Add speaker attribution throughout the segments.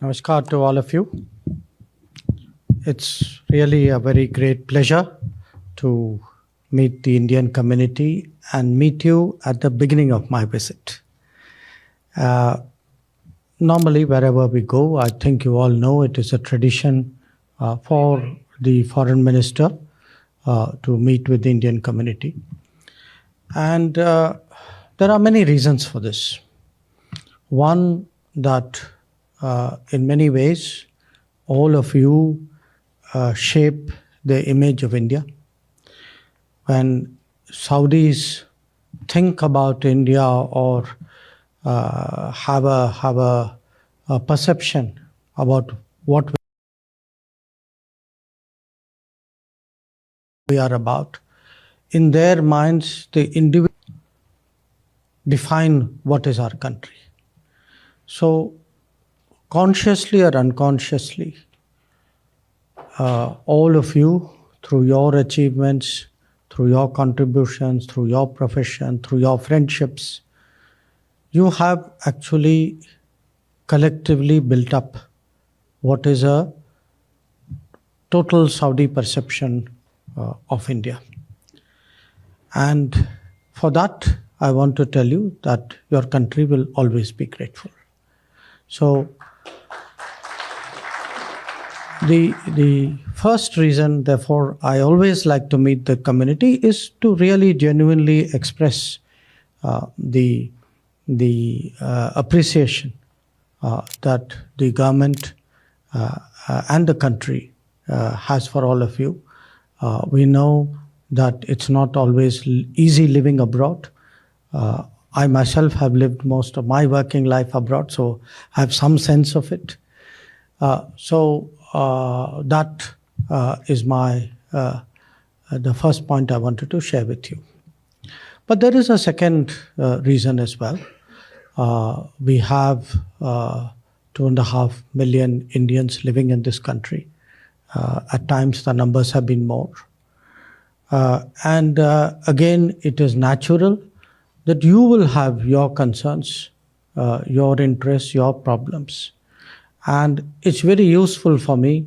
Speaker 1: Namaskar to all of you. It's really a very great pleasure to meet the Indian community and meet you at the beginning of my visit. Normally, wherever we go, I think you all know it is a tradition for the foreign minister to meet with the Indian community. And there are many reasons for this. One, that in many ways, all of you shape the image of India. When Saudis think about India or have a perception about what we are about, in their minds, the individual define what is our country. So, consciously or unconsciously, all of you, through your achievements, through your contributions, through your profession, through your friendships, you have actually collectively built up what is a total Saudi perception of India. And for that, I want to tell you that your country will always be grateful. So, the first reason, therefore, I always like to meet the community is to really genuinely express the appreciation that the government and the country has for all of you. We know that it's not always easy living abroad. I myself have lived most of my working life abroad, so I have some sense of it. That is the first point I wanted to share with you. But there is a second reason as well. We have 2.5 million Indians living in this country. At times the numbers have been more. Again, it is natural that you will have your concerns, your interests, your problems. And it's very useful for me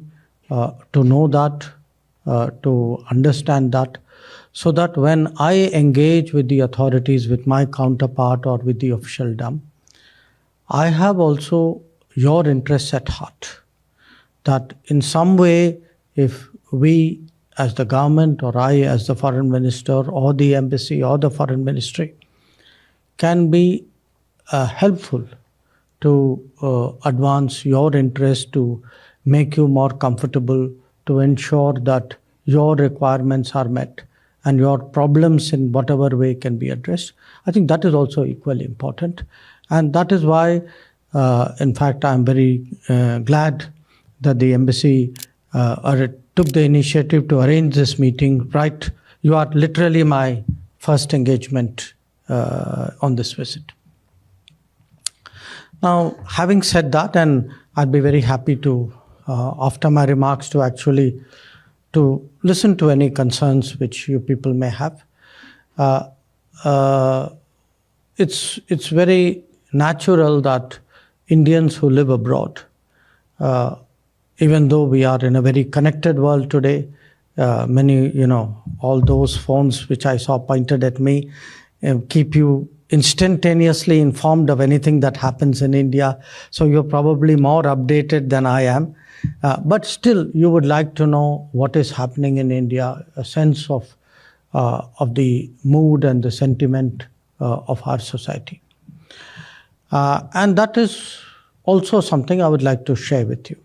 Speaker 1: to know that, to understand that, so that when I engage with the authorities, with my counterpart or with the officialdom, I have also your interests at heart. That in some way, if we as the government or I as the foreign minister or the embassy or the foreign ministry can be helpful to advance your interest, to make you more comfortable, to ensure that your requirements are met and your problems in whatever way can be addressed. I think that is also equally important. And that is why, in fact, I'm very glad that the embassy took the initiative to arrange this meeting. Right, you are literally my first engagement on this visit. Now, having said that, and I'd be very happy to, after my remarks, to actually to listen to any concerns which you people may have. It's very natural that Indians who live abroad, even though we are in a very connected world today, many, all those phones which I saw pointed at me keep you instantaneously informed of anything that happens in India. So you're probably more updated than I am. But still, you would like to know what is happening in India, a sense of the mood and the sentiment of our society. And that is also something I would like to share with you.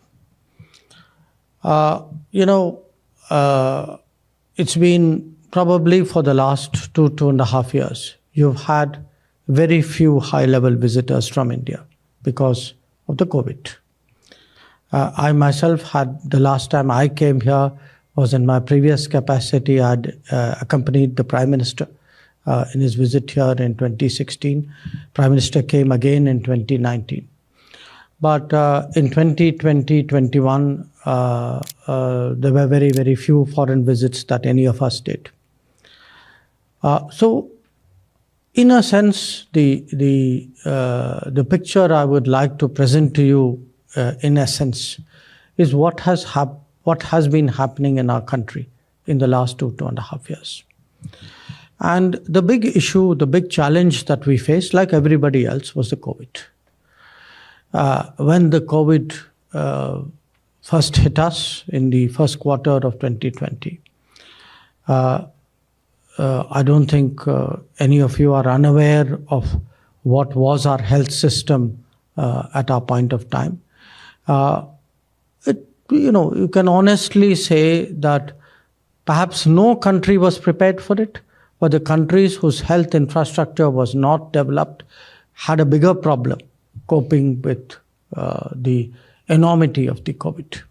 Speaker 1: It's been probably for the last 2.5 years, you've had very few high-level visitors from India because of the COVID. I myself had, the last time I came here was in my previous capacity. I had accompanied the Prime Minister in his visit here in 2016. Prime Minister came again in 2019. But in 2020-21, there were very, very few foreign visits that any of us did. So, in a sense, the picture I would like to present to you in essence, is what has been happening in our country in the last 2.5 years. And the big issue, the big challenge that we faced, like everybody else, was the COVID. When the COVID first hit us in the first quarter of 2020, I don't think any of you are unaware of what was our health system at our point of time. You can honestly say that perhaps no country was prepared for it, but the countries whose health infrastructure was not developed had a bigger problem coping with the enormity of the COVID.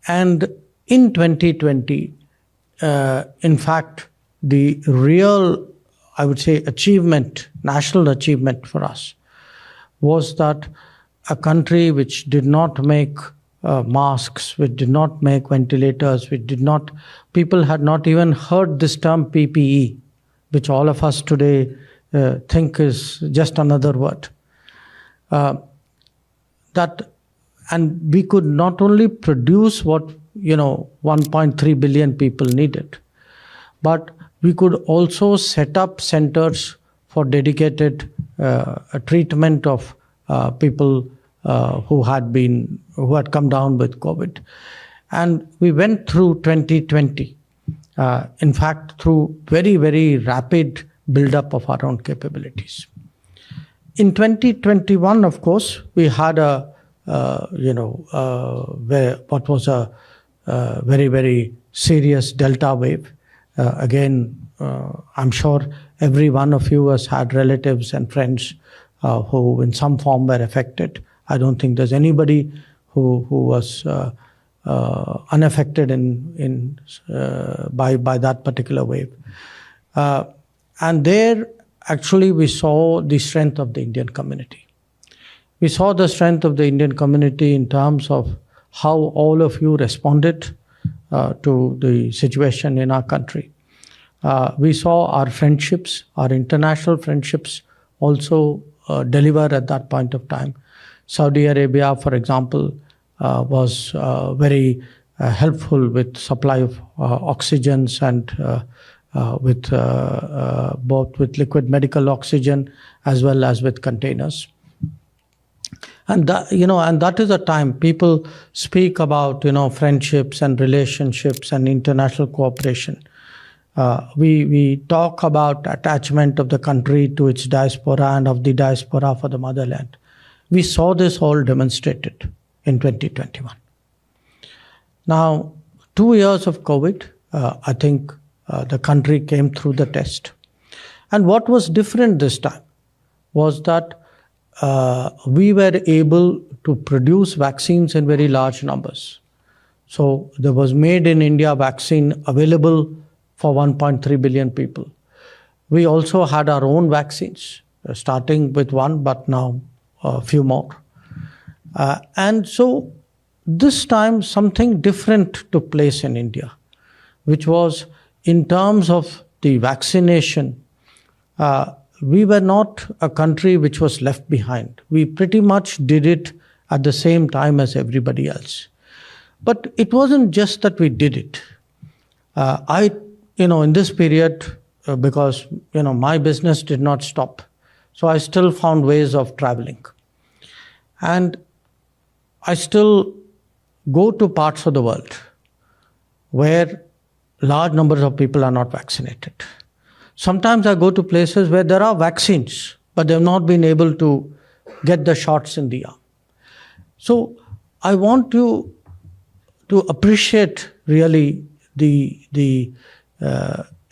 Speaker 1: And in 2020, in fact, the real, I would say, achievement, national achievement for us, was that a country which did not make masks, which did not make ventilators, people had not even heard this term PPE, which all of us today think is just another word. And we could not only produce what 1.3 billion people needed, but we could also set up centers for dedicated treatment of people who had come down with COVID. And we went through 2020, in fact, through very, very rapid build-up of our own capabilities. In 2021, of course, we had what was a very, very serious Delta wave. Again, I'm sure every one of you has had relatives and friends who in some form were affected. I don't think there's anybody who was unaffected by that particular wave. And there, actually, we saw the strength of the Indian community. We saw the strength of the Indian community in terms of how all of you responded to the situation in our country. We saw our friendships, our international friendships also deliver at that point of time. Saudi Arabia, for example, was very helpful with supply of oxygens and both with liquid medical oxygen as well as with containers. And that is a time people speak about, friendships and relationships and international cooperation. We talk about attachment of the country to its diaspora and of the diaspora for the motherland. We saw this all demonstrated in 2021. Now, 2 years of COVID, I think the country came through the test. And what was different this time was that we were able to produce vaccines in very large numbers. So there was made in India vaccine available for 1.3 billion people. We also had our own vaccines, starting with one, but now a few more. And so this time something different took place in India, which was in terms of the vaccination. We were not a country which was left behind. We pretty much did it at the same time as everybody else. But it wasn't just that we did it. In this period, because, my business did not stop. So I still found ways of traveling. And I still go to parts of the world where large numbers of people are not vaccinated. Sometimes I go to places where there are vaccines, but they've not been able to get the shots in the arm. So I want you to appreciate really the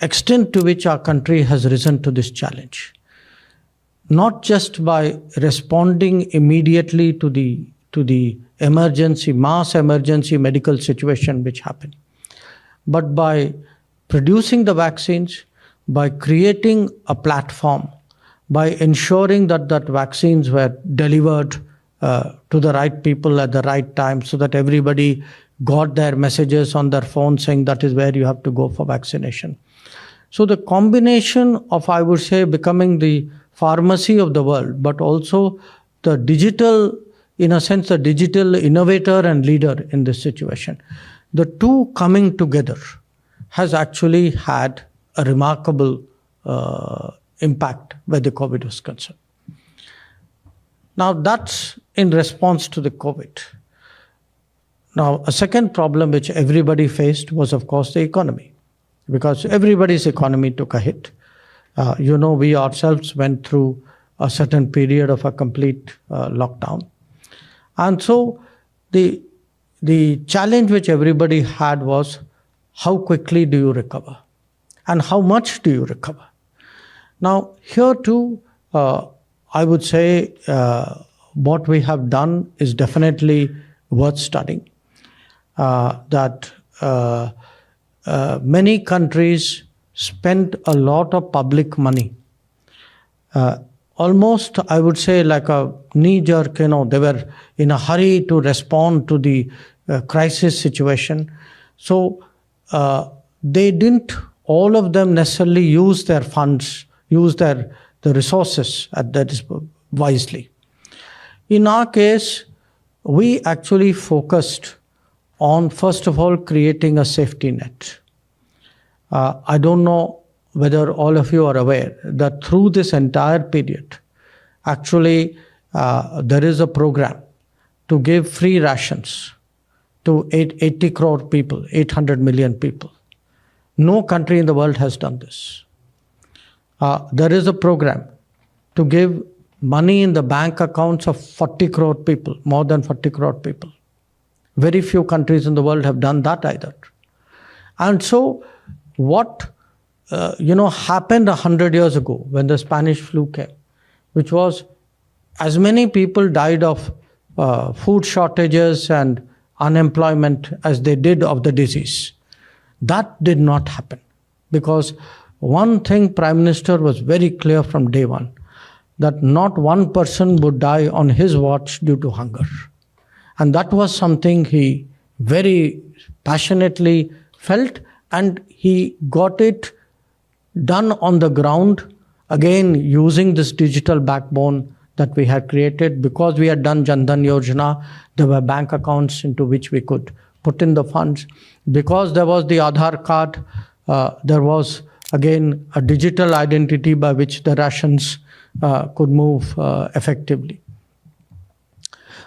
Speaker 1: extent to which our country has risen to this challenge. Not just by responding immediately to the mass emergency medical situation which happened, but by producing the vaccines, by creating a platform, by ensuring that vaccines were delivered to the right people at the right time so that everybody got their messages on their phone saying that is where you have to go for vaccination. So the combination of, I would say, becoming the pharmacy of the world, but also the digital in a sense, the digital innovator and leader in this situation. The two coming together has actually had a remarkable impact where the COVID was concerned. Now, that's in response to the COVID. Now, a second problem which everybody faced was, of course, the economy, because everybody's economy took a hit. We ourselves went through a certain period of a complete lockdown. And so the challenge which everybody had was, how quickly do you recover? And how much do you recover? Now, here too, I would say what we have done is definitely worth studying. That many countries spent a lot of public money. Almost, I would say, like a knee-jerk, they were in a hurry to respond to the crisis situation. So they didn't, all of them necessarily use their funds, use the resources wisely. In our case, we actually focused on, first of all, creating a safety net. I don't know whether all of you are aware that through this entire period, actually, there is a program to give free rations to 80 crore people, 800 million people. No country in the world has done this. There is a program to give money in the bank accounts of 40 crore people, more than 40 crore people. Very few countries in the world have done that either. And so what happened 100 years ago when the Spanish flu came, which was as many people died of food shortages and unemployment as they did of the disease. That did not happen, because one thing Prime Minister was very clear from day one, that not one person would die on his watch due to hunger. And that was something he very passionately felt, and he got it done on the ground, again using this digital backbone that we had created. Because we had done Jan Dhan Yojana, there were bank accounts into which we could put in the funds. Because there was the Aadhaar card, there was again a digital identity by which the rations could move effectively.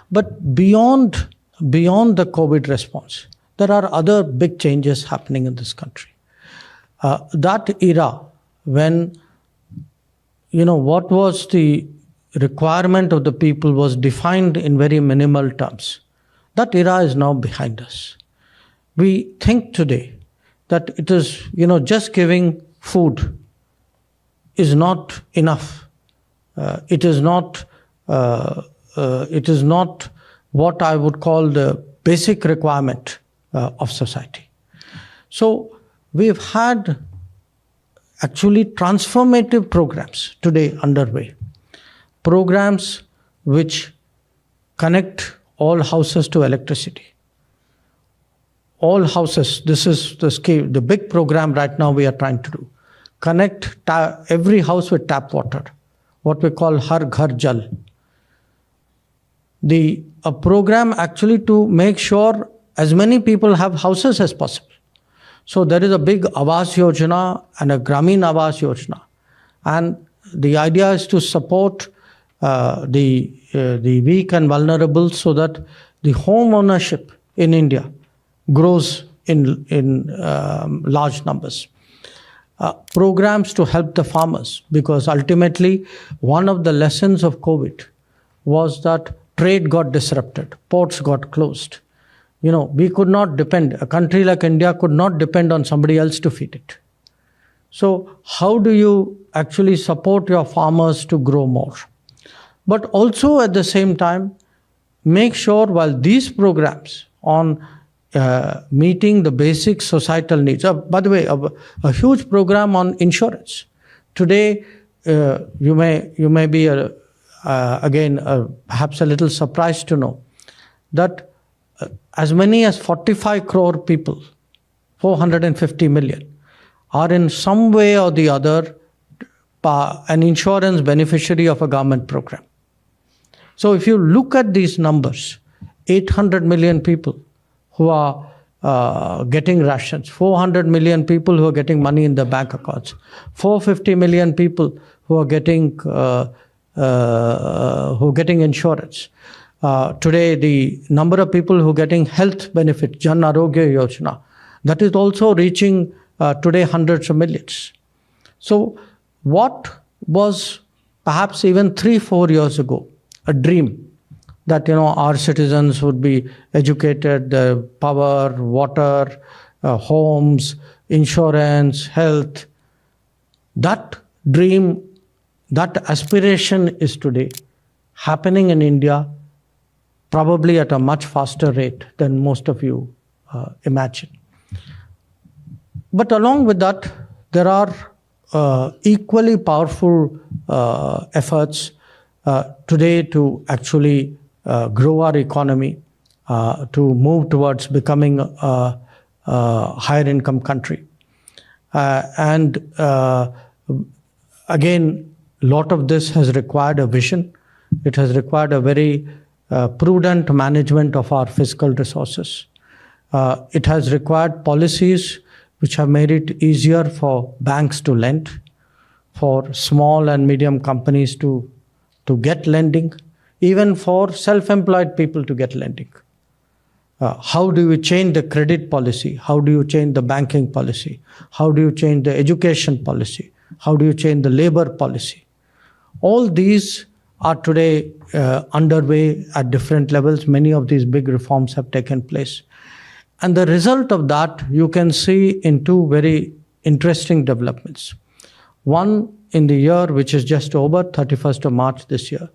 Speaker 1: But beyond the COVID response, there are other big changes happening in this country. That era when, what was the requirement of the people was defined in very minimal terms. That era is now behind us. We think today that it is, just giving food is not enough. It is not what I would call the basic requirement of society. So we've had actually transformative programs today underway. Programs which connect all houses to electricity. All houses, this is the scale, the big program right now we are trying to do. Connect every house with tap water, what we call Har Ghar Jal. A program actually to make sure as many people have houses as possible. So there is a big Awas Yojana and a Gramin Awas Yojana. And the idea is to support the weak and vulnerable so that the home ownership in India grows in large numbers. Programs to help the farmers, because ultimately one of the lessons of COVID was that trade got disrupted, ports got closed. We could not depend, a country like India could not depend on somebody else to feed it. So how do you actually support your farmers to grow more? But also at the same time, make sure while these programs on meeting the basic societal needs. By the way, a huge program on insurance. Today, you may be perhaps a little surprised to know that as many as 45 crore people, 450 million, are in some way or the other an insurance beneficiary of a government program. So if you look at these numbers, 800 million people who are getting rations, 400 million people who are getting money in their bank accounts, 450 million people who are getting insurance. Today, the number of people who are getting health benefits, Jan Arogya Yojana, that is also reaching today hundreds of millions. So what was perhaps even 3-4 years ago a dream, that our citizens would be educated, power, water, homes, insurance, health. That dream, that aspiration is today happening in India, probably at a much faster rate than most of you imagine. But along with that, there are equally powerful efforts today to actually grow our economy, to move towards becoming a higher income country. And again, a lot of this has required a vision. It has required a very prudent management of our fiscal resources. It has required policies which have made it easier for banks to lend, for small and medium companies to get lending, even for self-employed people to get lending. How do you change the credit policy? How do you change the banking policy? How do you change the education policy? How do you change the labor policy? All these are today underway at different levels. Many of these big reforms have taken place. And the result of that you can see in two very interesting developments. One, in the year which is just over, 31st of March this year,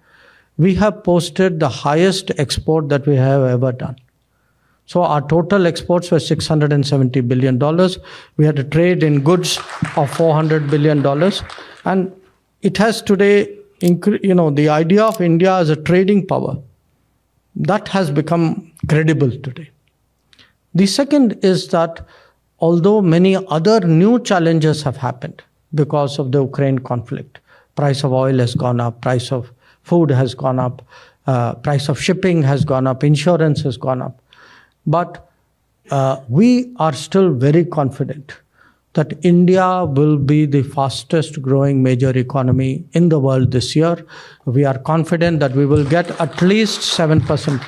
Speaker 1: we have posted the highest export that we have ever done. So our total exports were $670 billion. We had a trade in goods of $400 billion. And it has today, the idea of India as a trading power, that has become credible today. The second is that although many other new challenges have happened because of the Ukraine conflict, price of oil has gone up, price of food has gone up, price of shipping has gone up, insurance has gone up. But we are still very confident that India will be the fastest growing major economy in the world this year. We are confident that we will get at least 7%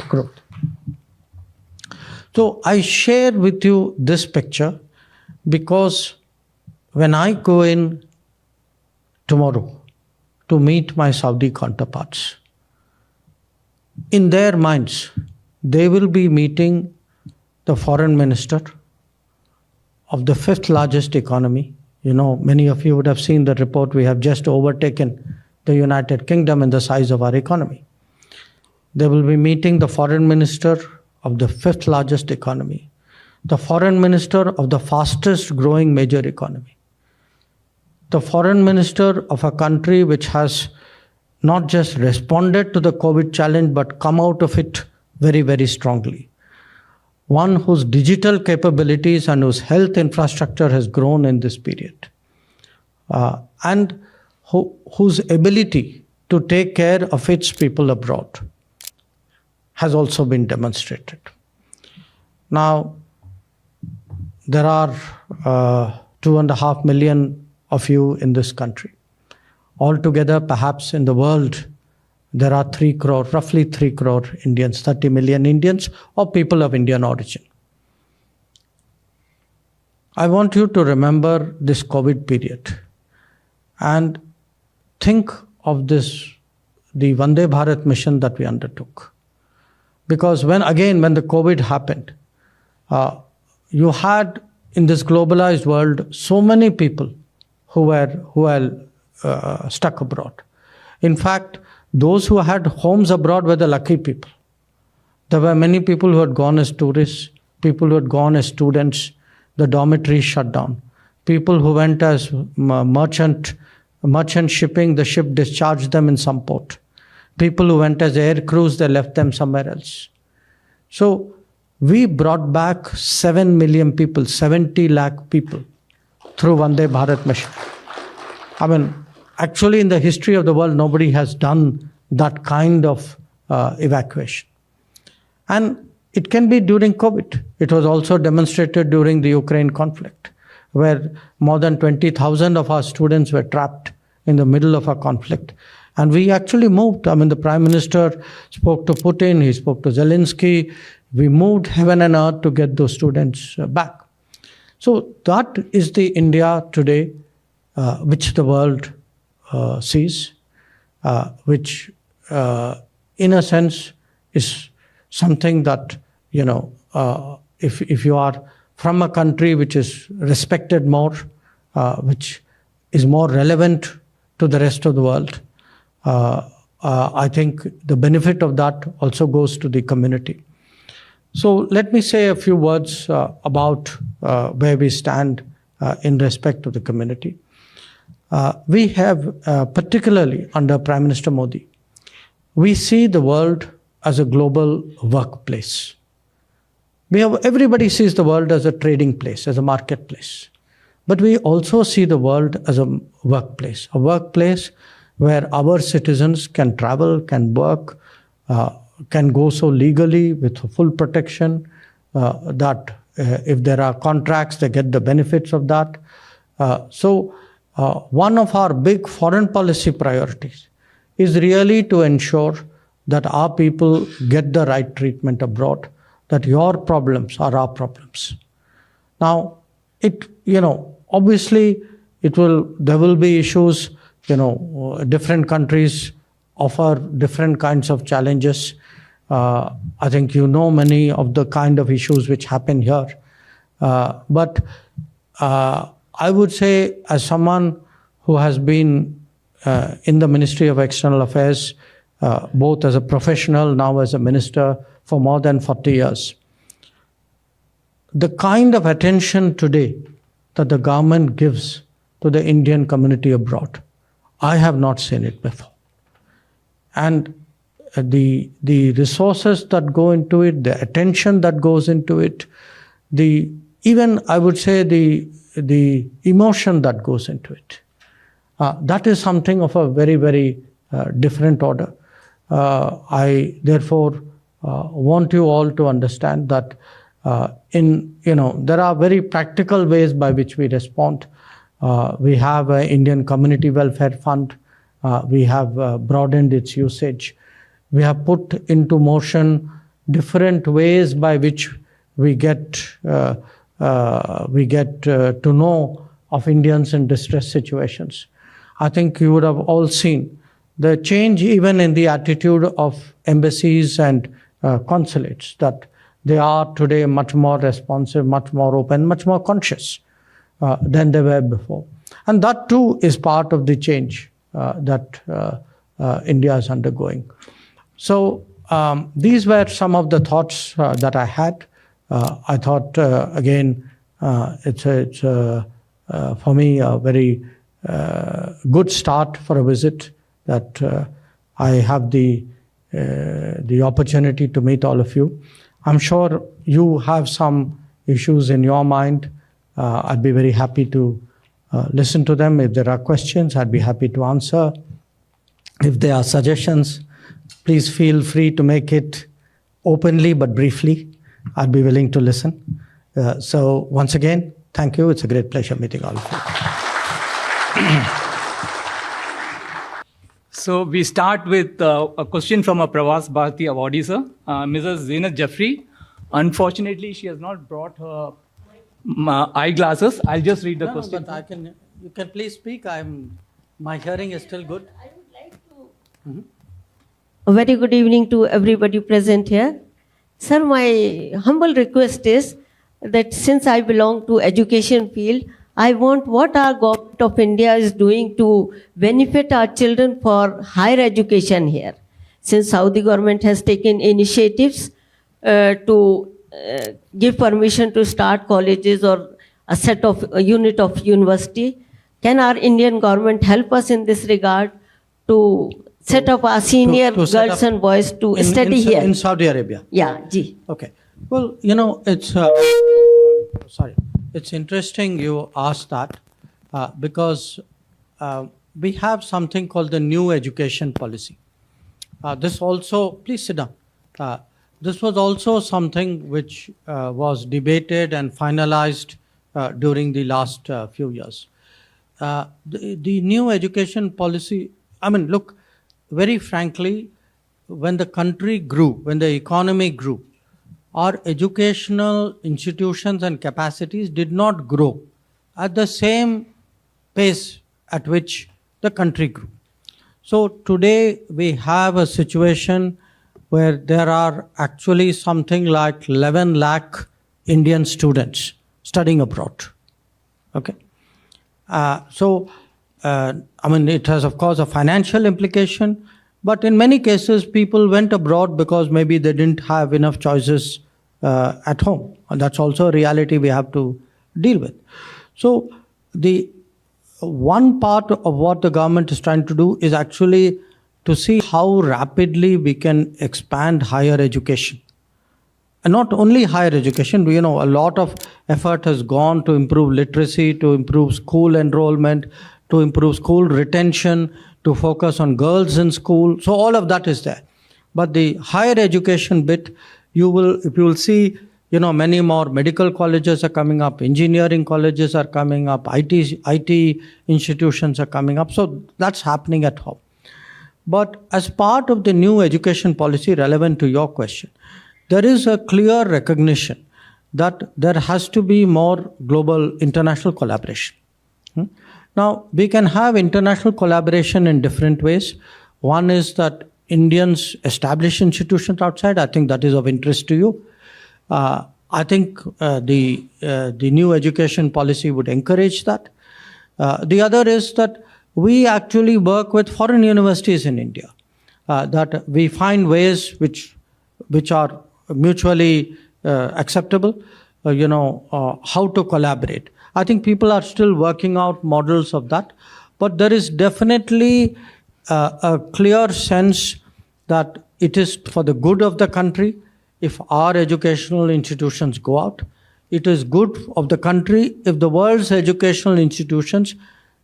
Speaker 1: growth. So I share with you this picture because when I go in tomorrow to meet my Saudi counterparts, in their minds, they will be meeting the foreign minister of the 5th largest economy. Many of you would have seen the report. We have just overtaken the United Kingdom in the size of our economy. They will be meeting the foreign minister of the 5th largest economy, the foreign minister of the fastest growing major economy, the foreign minister of a country which has not just responded to the COVID challenge, but come out of it very, very strongly. One whose digital capabilities and whose health infrastructure has grown in this period. And whose ability to take care of its people abroad has also been demonstrated. Now, there are 2.5 million of you in this country. Altogether, perhaps in the world, there are roughly 3 crore Indians, 30 million Indians or people of Indian origin. I want you to remember this COVID period and think of the Vande Bharat mission that we undertook. Because when the COVID happened, you had in this globalized world so many people who were stuck abroad. In fact, those who had homes abroad were the lucky people. There were many people who had gone as tourists, people who had gone as students, the dormitories shut down. People who went as merchant shipping, the ship discharged them in some port. People who went as air crews, they left them somewhere else. So we brought back 7 million people, 70 lakh people through Vande Bharat Mission. Actually in the history of the world, nobody has done that kind of evacuation. And it can be during COVID. It was also demonstrated during the Ukraine conflict, where more than 20,000 of our students were trapped in the middle of a conflict. And we actually moved. I mean, the Prime Minister spoke to Putin, he spoke to Zelensky. We moved heaven and earth to get those students back. So that is the India today which the world sees, which in a sense is something that, if you are from a country which is respected more, which is more relevant to the rest of the world, I think the benefit of that also goes to the community. So let me say a few words about where we stand in respect to the community. We have, particularly under Prime Minister Modi, we see the world as a global workplace. Everybody sees the world as a trading place, as a marketplace. But we also see the world as a workplace where our citizens can travel, can work, can go so legally with full protection, that if there are contracts, they get the benefits of that. So one of our big foreign policy priorities is really to ensure that our people get the right treatment abroad, that your problems are our problems. Now, obviously, there will be issues, different countries offer different kinds of challenges. I think many of the kind of issues which happen here. But I would say, as someone who has been in the Ministry of External Affairs, both as a professional, now as a minister, for more than 40 years, the kind of attention today that the government gives to the Indian community abroad, I have not seen it before. And the resources that go into it, the attention that goes into it, even I would say the emotion that goes into it, that is something of a very, very different order. I therefore want you all to understand that there are very practical ways by which we respond. We have an Indian Community Welfare Fund. We have broadened its usage. We have put into motion different ways by which we get to know of Indians in distress situations. I think you would have all seen the change even in the attitude of embassies and consulates, that they are today much more responsive, much more open, much more conscious than they were before. And that too is part of the change that India is undergoing. So these were some of the thoughts that I had. I thought, again, it's for me a very good start for a visit, that I have the opportunity to meet all of you. I'm sure you have some issues in your mind. I'd be very happy to listen to them. If there are questions, I'd be happy to answer. If there are suggestions, please feel free to make it openly but briefly. I'd be willing to listen. So once again, thank you. It's a great pleasure meeting all of you.
Speaker 2: So we start with a question from a Pravas Bharati awardee, sir, Mrs. Zainat Jaffrey. Unfortunately, she has not brought her eyeglasses. I'll just read the question.
Speaker 1: But you can please speak. My hearing is still good.
Speaker 3: I would like to. A very good evening to everybody present here. Sir, my humble request is that since I belong to education field, I want what our government of India is doing to benefit our children for higher education here. Since Saudi government has taken initiatives to give permission to start colleges or a unit of university, can our Indian government help us in this regard to set up our senior girls and boys to study here?
Speaker 1: In Saudi Arabia?
Speaker 3: Yeah, ji.
Speaker 1: Okay. Well, it's it's interesting you asked that because we have something called the new education policy. this also, please sit down. This was also something which was debated and finalized during the last few years. The new education policy, I mean, look, very frankly, when the country grew, when the economy grew, our educational institutions and capacities did not grow at the same pace at which the country grew. So today we have a situation where there are actually something like 11 lakh Indian students studying abroad. Okay. I mean, it has, of course, a financial implication, but in many cases, people went abroad because maybe they didn't have enough choices at home. And that's also a reality we have to deal with. So the one part of what the government is trying to do is actually to see how rapidly we can expand higher education. And not only higher education, a lot of effort has gone to improve literacy, to improve school enrollment, to improve school retention, to focus on girls in school. So all of that is there. But the higher education bit, you will see, many more medical colleges are coming up, engineering colleges are coming up, IT institutions are coming up. So that's happening at home. But as part of the new education policy relevant to your question, there is a clear recognition that there has to be more global international collaboration. Now, we can have international collaboration in different ways. One is that Indians establish institutions outside. I think that is of interest to you. I think the new education policy would encourage that. The other is that we actually work with foreign universities in India, that we find ways which are mutually acceptable, how to collaborate. I think people are still working out models of that, but there is definitely a clear sense that it is for the good of the country if our educational institutions go out. It is good of the country if the world's educational institutions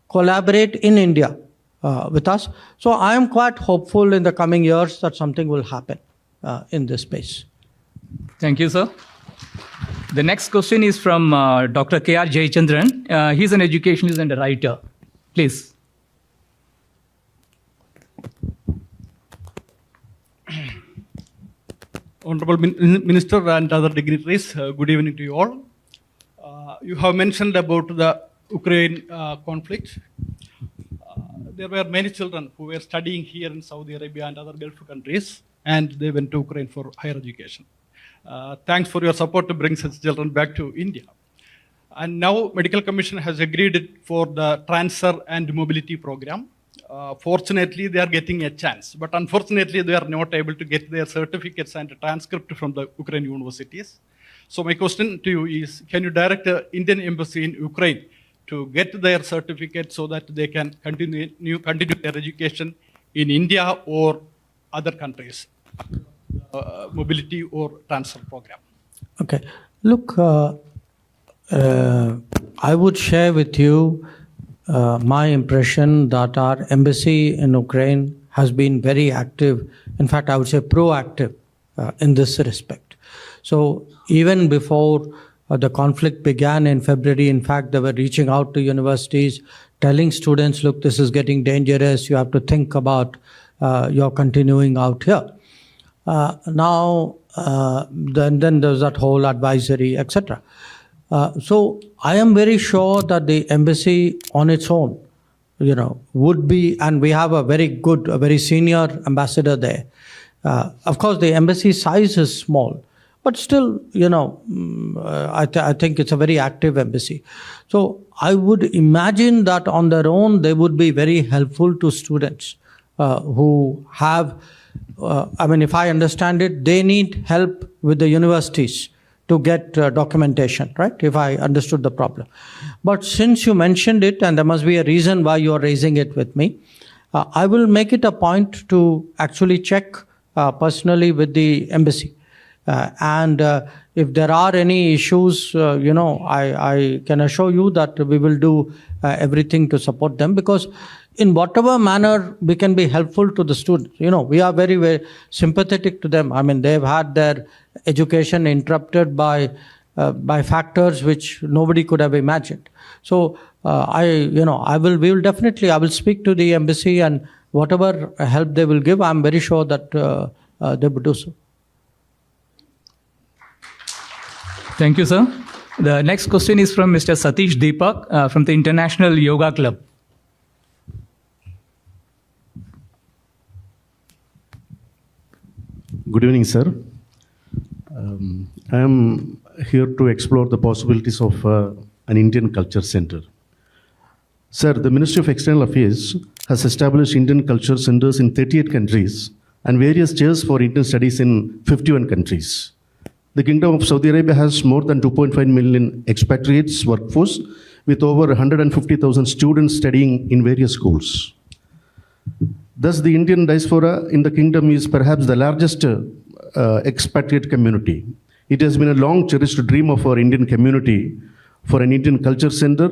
Speaker 1: collaborate in India with us. So I am quite hopeful in the coming years that something will happen in this space.
Speaker 2: Thank you, sir. The next question is from Dr. K.R. Jayachandran. He's an educationist and a writer. Please.
Speaker 4: Honorable Minister and other dignitaries, good evening to you all. You have mentioned about the Ukraine conflict. There were many children who were studying here in Saudi Arabia and other Gulf countries, and they went to Ukraine for higher education. Thanks for your support to bring such children back to India. And now Medical Commission has agreed for the transfer and mobility program. Fortunately, they are getting a chance, but unfortunately, they are not able to get their certificates and transcript from the Ukraine universities. So my question to you is, can you direct the Indian Embassy in Ukraine to get their certificate so that they can continue their education in India or other countries? Mobility or transfer program.
Speaker 1: Okay. Look, I would share with you my impression that our embassy in Ukraine has been very active. In fact, I would say proactive in this respect. So even before the conflict began in February, in fact, they were reaching out to universities, telling students, look, this is getting dangerous. You have to think about your continuing out here. Then there's that whole advisory, etc. So I am very sure that the embassy on its own, would be, and we have a very senior ambassador there. Of course, the embassy size is small, but still, I think it's a very active embassy. So I would imagine that on their own, they would be very helpful to students who have, if I understand it, they need help with the universities to get documentation, right? If I understood the problem. But since you mentioned it, and there must be a reason why you are raising it with me, I will make it a point to actually check personally with the embassy. And if there are any issues, I can assure you that we will do everything to support them, because in whatever manner we can be helpful to the students. We are very, very sympathetic to them. I mean, they've had their education interrupted by factors which nobody could have imagined. So I will speak to the embassy, and whatever help they will give, I'm very sure that they would do so.
Speaker 2: Thank you, sir. The next question is from Mr. Satish Deepak from the International Yoga Club.
Speaker 5: Good evening, sir. I am here to explore the possibilities of an Indian Culture Center. Sir, the Ministry of External Affairs has established Indian Culture Centers in 38 countries and various chairs for Indian studies in 51 countries. The Kingdom of Saudi Arabia has more than 2.5 million expatriates workforce with over 150,000 students studying in various schools. Thus, the Indian diaspora in the kingdom is perhaps the largest expatriate community. It has been a long cherished dream of our Indian community for an Indian culture center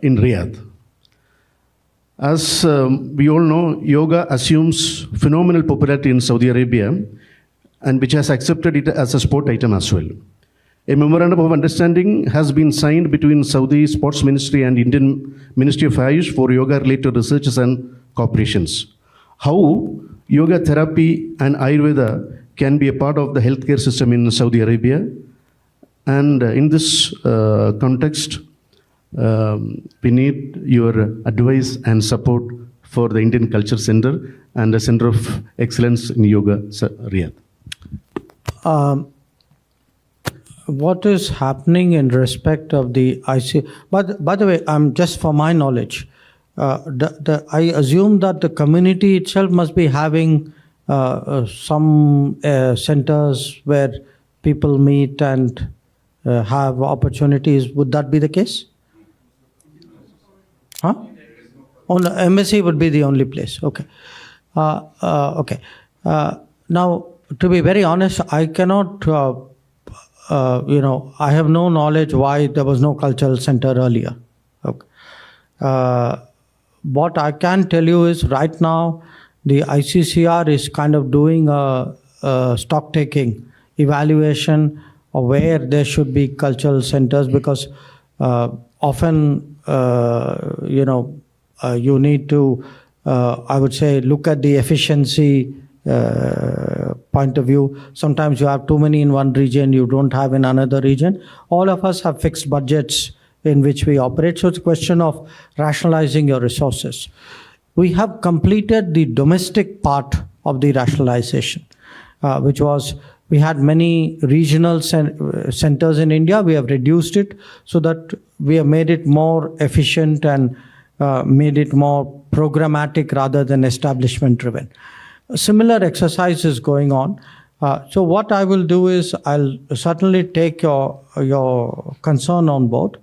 Speaker 5: in Riyadh. As we all know, yoga assumes phenomenal popularity in Saudi Arabia, and which has accepted it as a sport item as well. A memorandum of understanding has been signed between Saudi Sports Ministry and Indian Ministry of Ayush for yoga-related researches and cooperations. How yoga therapy and Ayurveda can be a part of the healthcare system in Saudi Arabia. And in this context, we need your advice and support for the Indian Culture Center and the Center of Excellence in Yoga, Riyadh.
Speaker 1: What is happening in respect of the IC? By the way, just for my knowledge, I assume that the community itself must be having some centers where people meet and have opportunities. Would that be the case? Huh? On the embassy would be the only place. Okay. Okay. Now, to be very honest, I cannot, I have no knowledge why there was no cultural center earlier. Okay. What I can tell you is right now, the ICCR is kind of doing a stock-taking evaluation of where there should be cultural centers, because often, you need to, I would say, look at the efficiency point of view. Sometimes you have too many in one region, you don't have in another region. All of us have fixed budgets in which we operate. So it's a question of rationalizing your resources. We have completed the domestic part of the rationalization, which was, we had many regional centers in India. We have reduced it so that we have made it more efficient and made it more programmatic rather than establishment driven. A similar exercise is going on. So what I will do is, I'll certainly take your concern on board.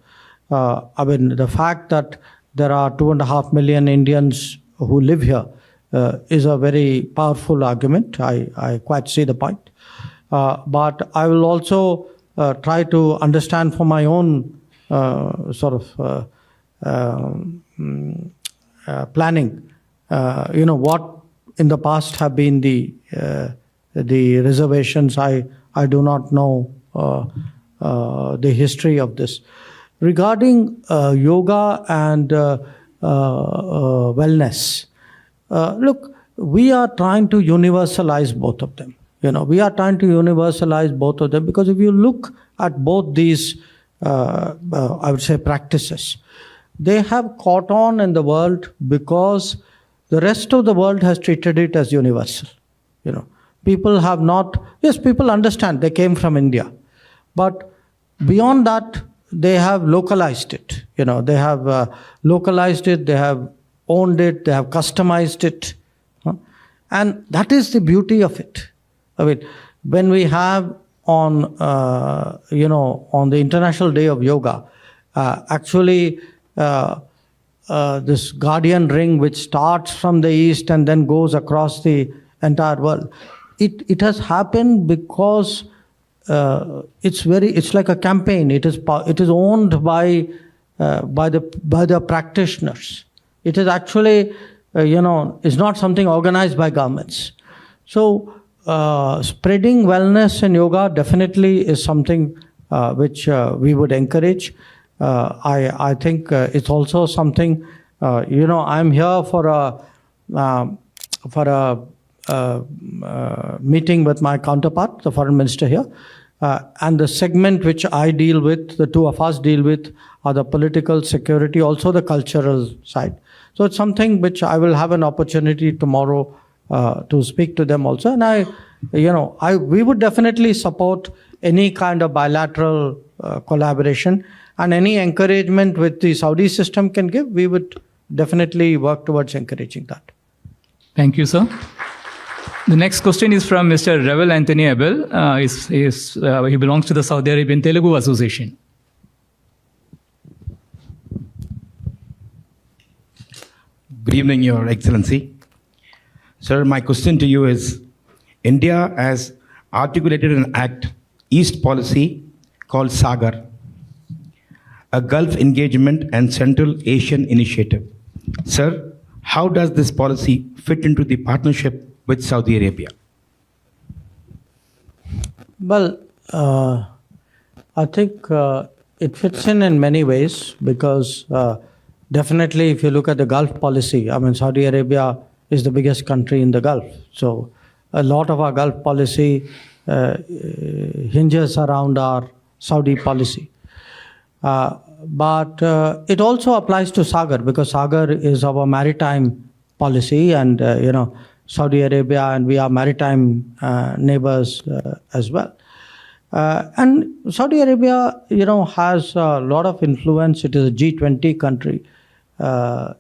Speaker 1: I mean, the fact that there are 2.5 million Indians who live here is a very powerful argument. I quite see the point. But I will also try to understand for my own planning, what in the past have been the reservations. I do not know the history of this. Regarding yoga and wellness, look, we are trying to universalize both of them. We are trying to universalize both of them, because if you look at both these, I would say, practices, they have caught on in the world because the rest of the world has treated it as universal. People have not, yes, people understand they came from India, but beyond that, they have localized it. They have localized it, they have owned it, they have customized it. And that is the beauty of it. I mean, when we have on the International Day of Yoga, actually this guardian ring which starts from the east and then goes across the entire world, it has happened because it's like a campaign. It is owned by the practitioners. It is actually, is not something organized by governments. So spreading wellness and yoga definitely is something which we would encourage. I think it's also something, I'm here for a meeting with my counterpart, the foreign minister here. And the segment which I deal with, the two of us deal with, are the political, security, also the cultural side. So it's something which I will have an opportunity tomorrow to speak to them also. And we would definitely support any kind of bilateral collaboration, and any encouragement which the Saudi system can give, we would definitely work towards encouraging that.
Speaker 2: Thank you, sir. The next question is from Mr. Revel Anthony Abel. He belongs to the Saudi Arabian Telugu Association.
Speaker 6: Good evening, Your Excellency. Sir, my question to you is, India has articulated an act, East Policy, called SAGAR, a Gulf Engagement and Central Asian Initiative. Sir, how does this policy fit into the partnership with Saudi Arabia?
Speaker 1: Well, I think it fits in many ways, because definitely if you look at the Gulf policy, I mean, Saudi Arabia is the biggest country in the Gulf. So a lot of our Gulf policy hinges around our Saudi policy. But it also applies to SAGAR, because SAGAR is our maritime policy, and Saudi Arabia and we are maritime neighbors as well. And Saudi Arabia, has a lot of influence. It is a G20 country.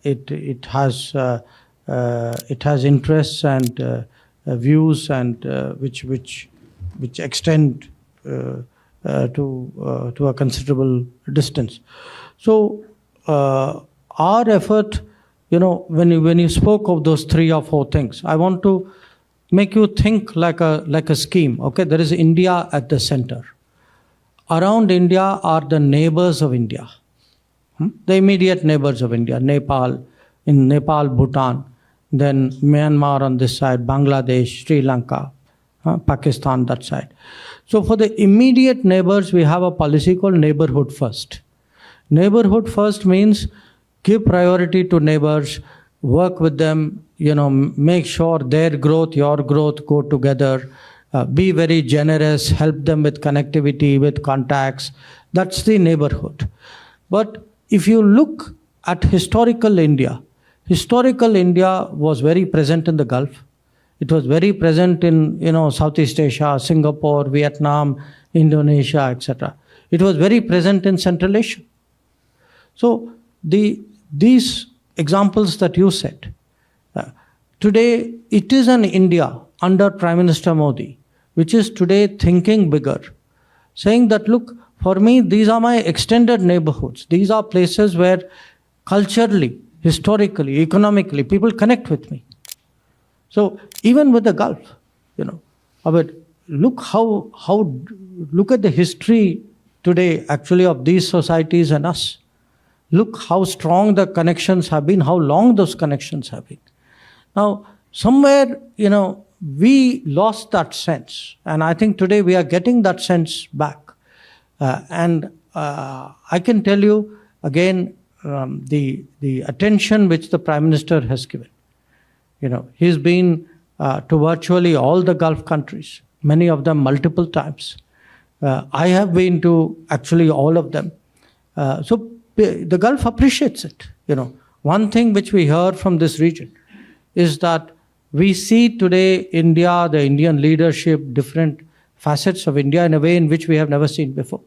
Speaker 1: It has interests and views and which extend to a considerable distance. So our effort, when you spoke of those 3 or 4 things, I want to make you think like a scheme. Okay, there is India at the center. Around India are the neighbors of India, the immediate neighbors of India. Nepal, Bhutan, then Myanmar on this side, Bangladesh, Sri Lanka, Pakistan that side. So for the immediate neighbors, we have a policy called neighborhood first. Neighborhood first means give priority to neighbors, work with them, make sure their growth, your growth go together, be very generous, help them with connectivity, with contacts. That's the neighborhood. But if you look at historical India was very present in the Gulf. It was very present in, Southeast Asia, Singapore, Vietnam, Indonesia, etc. It was very present in Central Asia. So these examples that you said, today it is an India under Prime Minister Modi, which is today thinking bigger, saying that, look, for me, these are my extended neighborhoods. These are places where culturally, historically, economically, people connect with me. So even with the Gulf, but look look at the history today actually of these societies and us. Look how strong the connections have been, how long those connections have been. Now, somewhere, we lost that sense. And I think today we are getting that sense back. And I can tell you, again, the attention which the Prime Minister has given. He's been to virtually all the Gulf countries, many of them multiple times. I have been to actually all of them. So the Gulf appreciates it. One thing which we hear from this region is that we see today India, the Indian leadership, different facets of India in a way in which we have never seen before.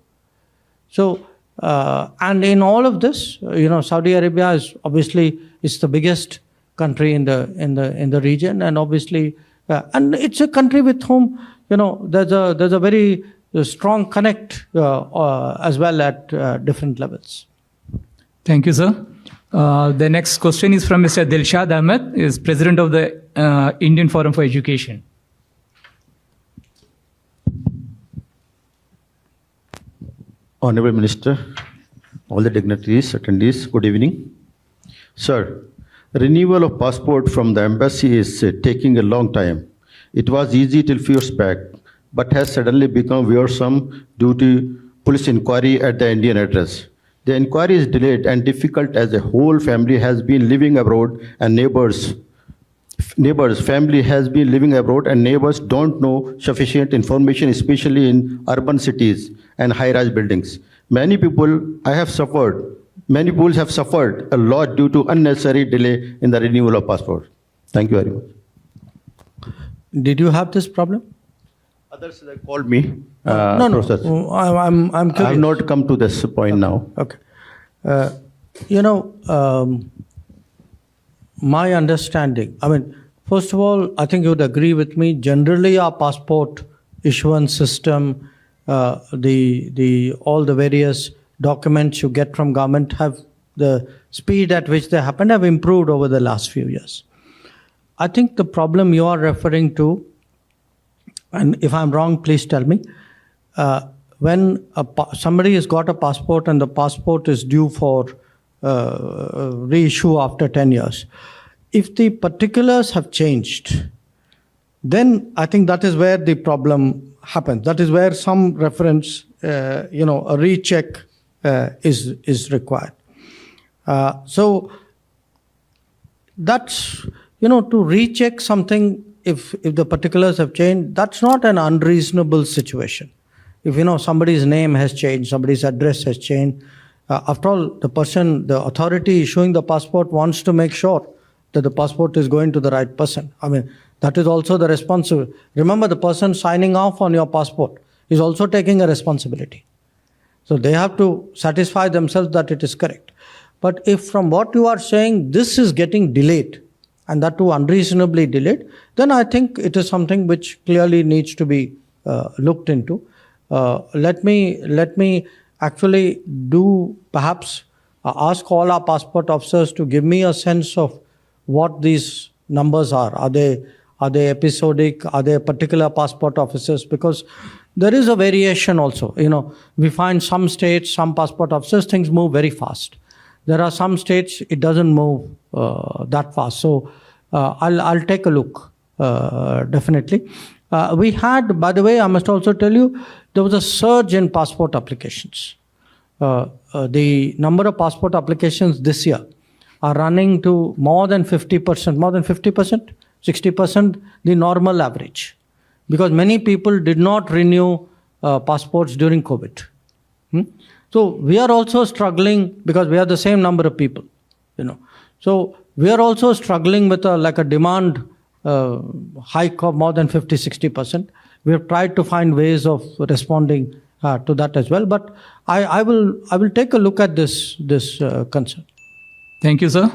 Speaker 1: So, and in all of this, Saudi Arabia is obviously the biggest country in the region, and obviously, and it's a country with whom there's a very strong connect as well at different levels.
Speaker 2: Thank you, sir. The next question is from Mr. Dilshad Ahmed, is President of the Indian Forum for Education.
Speaker 5: Honorable Minister, all the dignitaries, attendees, good evening. Sir,
Speaker 7: Renewal of passport from the embassy is taking a long time. It was easy till few years back, but has suddenly become wearisome due to police inquiry at the Indian address. The inquiry is delayed and difficult as the whole family has been living abroad and family has been living abroad and neighbors don't know sufficient information, especially in urban cities and high-rise buildings. Many people have suffered a lot due to unnecessary delay in the renewal of passport. Thank you very much.
Speaker 1: Did you have this problem?
Speaker 7: Others have called me.
Speaker 1: No.
Speaker 7: Process.
Speaker 1: I'm
Speaker 7: I
Speaker 1: curious.
Speaker 7: have not come to this point now.
Speaker 1: Okay. My understanding, first of all, I think you would agree with me, generally our passport issuance system, all the various documents you get from government have the speed at which they happen have improved over the last few years. I think the problem you are referring to, and if I'm wrong, please tell me, when somebody has got a passport and the passport is due for reissue after 10 years, if the particulars have changed, then I think that is where the problem happens. That is where some reference, a recheck is required. So that's, to recheck something if the particulars have changed, that's not an unreasonable situation. If somebody's name has changed, somebody's address has changed, after all, the authority issuing the passport wants to make sure that the passport is going to the right person. That is also the responsibility. Remember, the person signing off on your passport is also taking a responsibility. So they have to satisfy themselves that it is correct. But if from what you are saying, this is getting delayed, and that too unreasonably delayed, then I think it is something which clearly needs to be looked into. Let me actually perhaps ask all our passport officers to give me a sense of what these numbers are. Are they episodic? Are they particular passport officers? Because there is a variation also. We find some states, some passport officers, things move very fast. There are some states it doesn't move that fast. So I'll take a look, definitely. We had, by the way, I must also tell you, there was a surge in passport applications. The number of passport applications this year are running to more than 50%, 60%, the normal average. Because many people did not renew passports during COVID. So we are also struggling because we have the same number of people, So we are also struggling with a demand hike of more than 50-60%. We have tried to find ways of responding to that as well. But I will take a look at this concern.
Speaker 2: Thank you, sir.